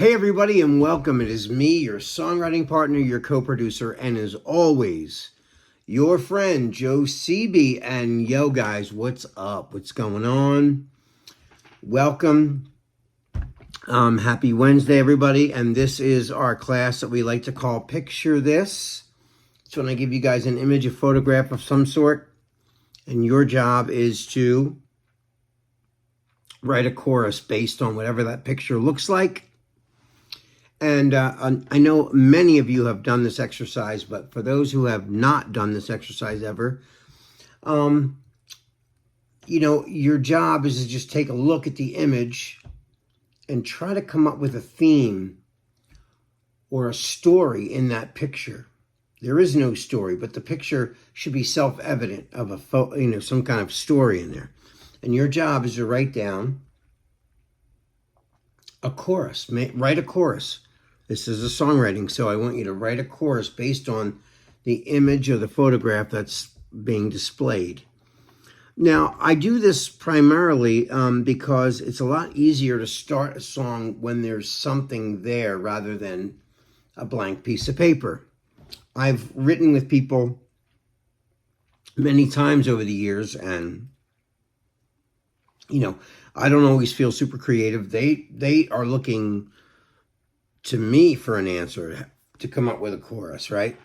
Hey everybody and welcome. It is me, your songwriting partner, your co-producer, and as always, your friend Joe CB. And yo guys, what's up? What's going on? Welcome. Happy Wednesday everybody. And this is our class that we like to call Picture This. It's when I give you guys an image, a photograph of some sort, and your job is to write a chorus based on whatever that picture looks like. And I know many of you have done this exercise, but for those who have not done this exercise ever, your job is to just take a look at the image and try to come up with a theme or a story in that picture. There is no story, but the picture should be self-evident of some kind of story in there. And your job is to write down a chorus. Write a chorus. This is a songwriting, so I want you to write a chorus based on the image or the photograph that's being displayed. Now, I do this primarily because it's a lot easier to start a song when there's something there rather than a blank piece of paper. I've written with people many times over the years, and I don't always feel super creative. They are looking to me for an answer to come up with a chorus, right?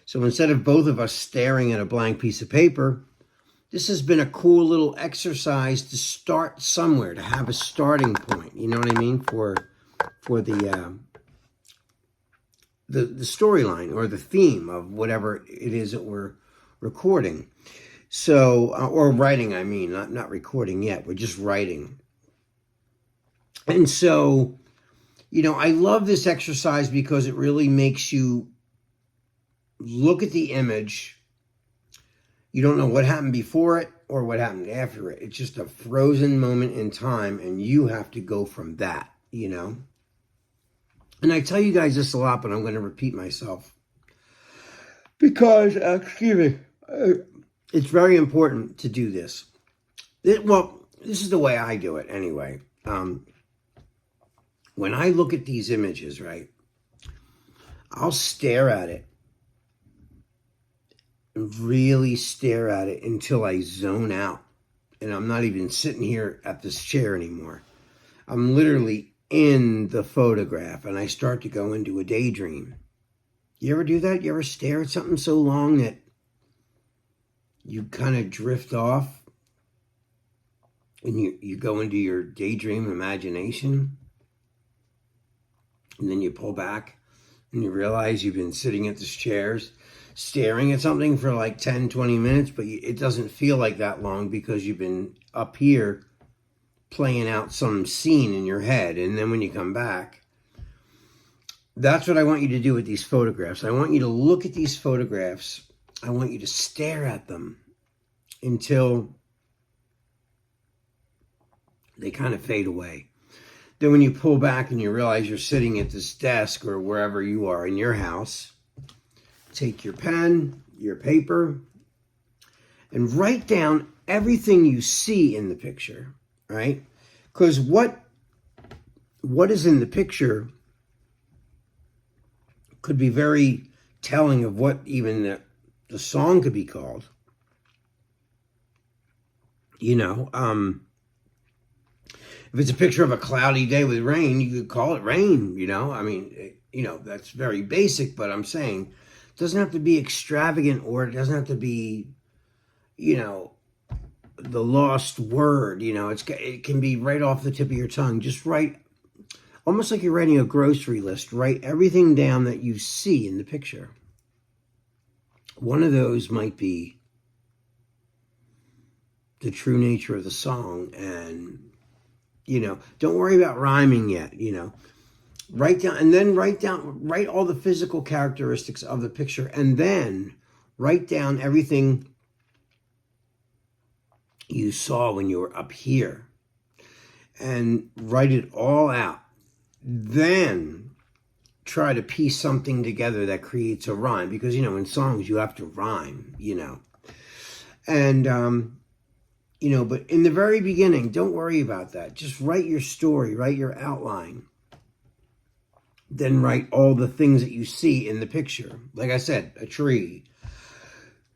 So instead of both of us staring at a blank piece of paper, this has been a cool little exercise to start somewhere, to have a starting point. You know what I mean? For the storyline or the theme of whatever it is that we're recording. So, or writing, I mean, not recording yet. We're just writing. And so, I love this exercise because it really makes you look at the image. You don't know what happened before it or what happened after it. It's just a frozen moment in time, and you have to go from that, And I tell you guys this a lot, but I'm going to repeat myself. Because, it's very important to do this. This is the way I do it anyway. When I look at these images, right, I'll stare at it and really stare at it until I zone out. And I'm not even sitting here at this chair anymore. I'm literally in the photograph and I start to go into a daydream. You ever do that? You ever stare at something so long that you kind of drift off and you go into your daydream imagination? And then you pull back and you realize you've been sitting at this chair staring at something for like 10, 20 minutes, but it doesn't feel like that long because you've been up here playing out some scene in your head. And then when you come back, that's what I want you to do with these photographs. I want you to look at these photographs. I want you to stare at them until they kind of fade away. Then when you pull back and you realize you're sitting at this desk or wherever you are in your house, take your pen, your paper, and write down everything you see in the picture, right? Because what is in the picture could be very telling of what even the song could be called. If it's a picture of a cloudy day with rain, you could call it rain, that's very basic, but I'm saying it doesn't have to be extravagant or it doesn't have to be, the lost word, it can be right off the tip of your tongue. Just write, almost like you're writing a grocery list, write everything down that you see in the picture. One of those might be the true nature of the song, and don't worry about rhyming yet, write all the physical characteristics of the picture, and then write down everything you saw when you were up here and write it all out. Then try to piece something together that creates a rhyme, because, in songs you have to rhyme, and, but in the very beginning, don't worry about that. Just write your story, write your outline. then write all the things that you see in the picture. Like I said, a tree,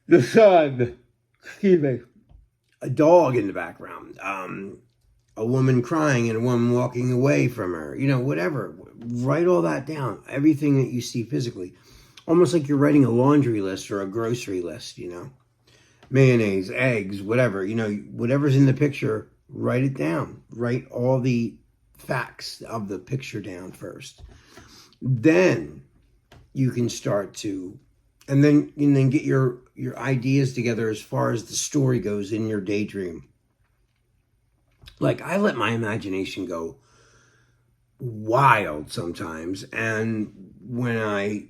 the sun, excuse me, a dog in the background, a woman crying and a woman walking away from her, whatever. Write all that down, everything that you see physically. Almost like you're writing a laundry list or a grocery list, mayonnaise, eggs, whatever, whatever's in the picture, write it down. Write all the facts of the picture down first. Then you can start to, and then get your ideas together as far as the story goes in your daydream. Like, I let my imagination go wild sometimes, and when I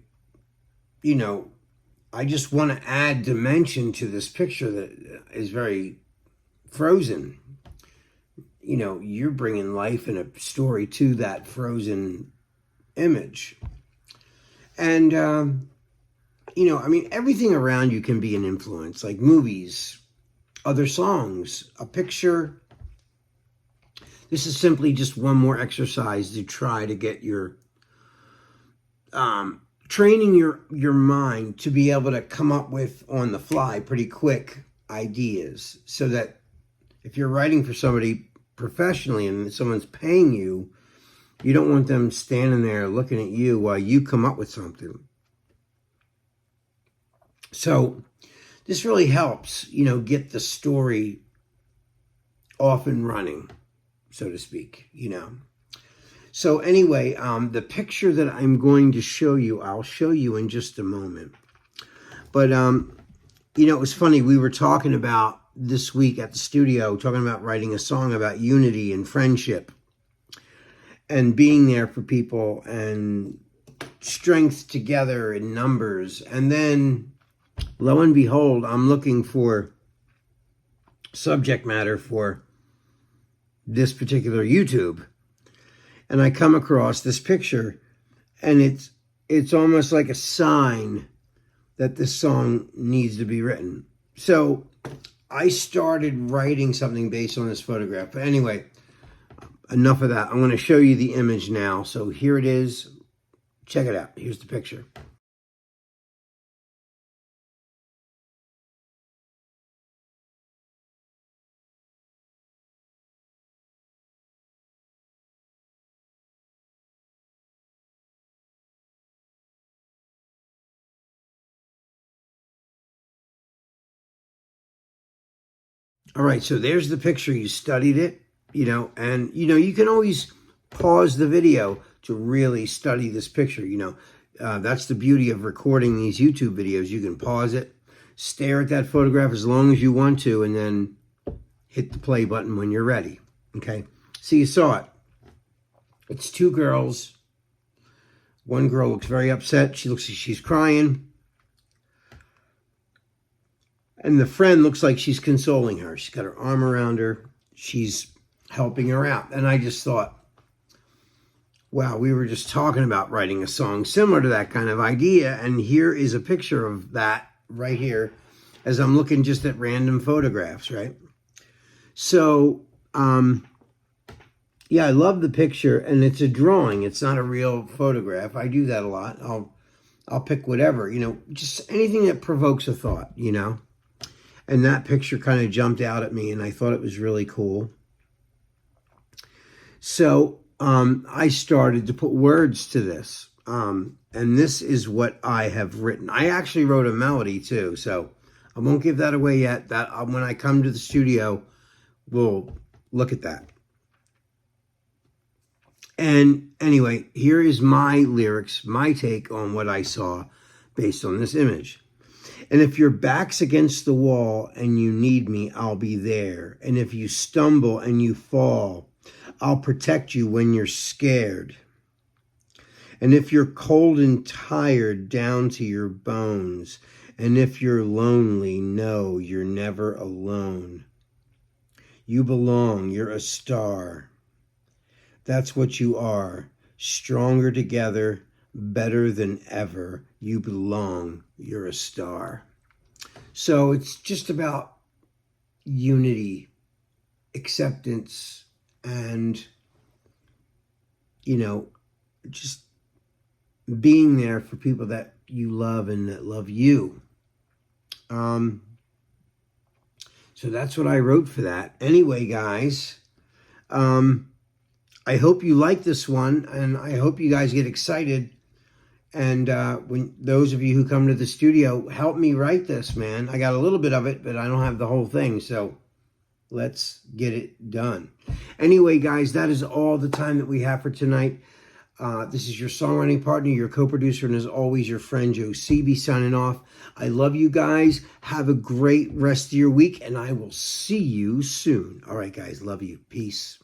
just want to add dimension to this picture that is very frozen. You're bringing life and a story to that frozen image. And, everything around you can be an influence, like movies, other songs, a picture. This is simply just one more exercise to try to get your, training your mind to be able to come up with on the fly pretty quick ideas, so that if you're writing for somebody professionally and someone's paying you, you don't want them standing there looking at you while you come up with something. So this really helps, get the story off and running, so to speak, So anyway, the picture that I'm going to show you, I'll show you in just a moment. But, it was funny. We were talking about this week at the studio, talking about writing a song about unity and friendship and being there for people and strength together in numbers. And then, lo and behold, I'm looking for subject matter for this particular YouTube. And I come across this picture, and it's almost like a sign that this song needs to be written. So I started writing something based on this photograph. But anyway, enough of that. I'm going to show you the image now. So here it is. Check it out. Here's the picture. All right, so there's the picture. You studied it, and, you can always pause the video to really study this picture, That's the beauty of recording these YouTube videos. You can pause it, stare at that photograph as long as you want to, and then hit the play button when you're ready, okay? So you saw it. It's two girls. One girl looks very upset. She looks like she's crying. And the friend looks like she's consoling her. She's got her arm around her. She's helping her out. And I just thought, wow, we were just talking about writing a song similar to that kind of idea. And here is a picture of that right here as I'm looking just at random photographs, right? So, yeah, I love the picture. And it's a drawing. It's not a real photograph. I do that a lot. I'll pick whatever, just anything that provokes a thought, And that picture kind of jumped out at me, and I thought it was really cool. So I started to put words to this. And this is what I have written. I actually wrote a melody too, so I won't give that away yet. That when I come to the studio, we'll look at that. And anyway, here is my lyrics, my take on what I saw based on this image. And if your back's against the wall and you need me, I'll be there. And if you stumble and you fall, I'll protect you when you're scared. And if you're cold and tired down to your bones, and if you're lonely, know you're never alone. You belong, you're a star. That's what you are, stronger together, better than ever. You belong, you're a star. So it's just about unity, acceptance, and, just being there for people that you love and that love you. So that's what I wrote for that. Anyway, guys, I hope you like this one, and I hope you guys get excited. And when those of you who come to the studio, help me write this, man. I got a little bit of it, but I don't have the whole thing. So let's get it done. Anyway, guys, that is all the time that we have for tonight. This is your songwriting partner, your co-producer, and as always, your friend Joe Seavey signing off. I love you guys. Have a great rest of your week, and I will see you soon. All right, guys, love you. Peace.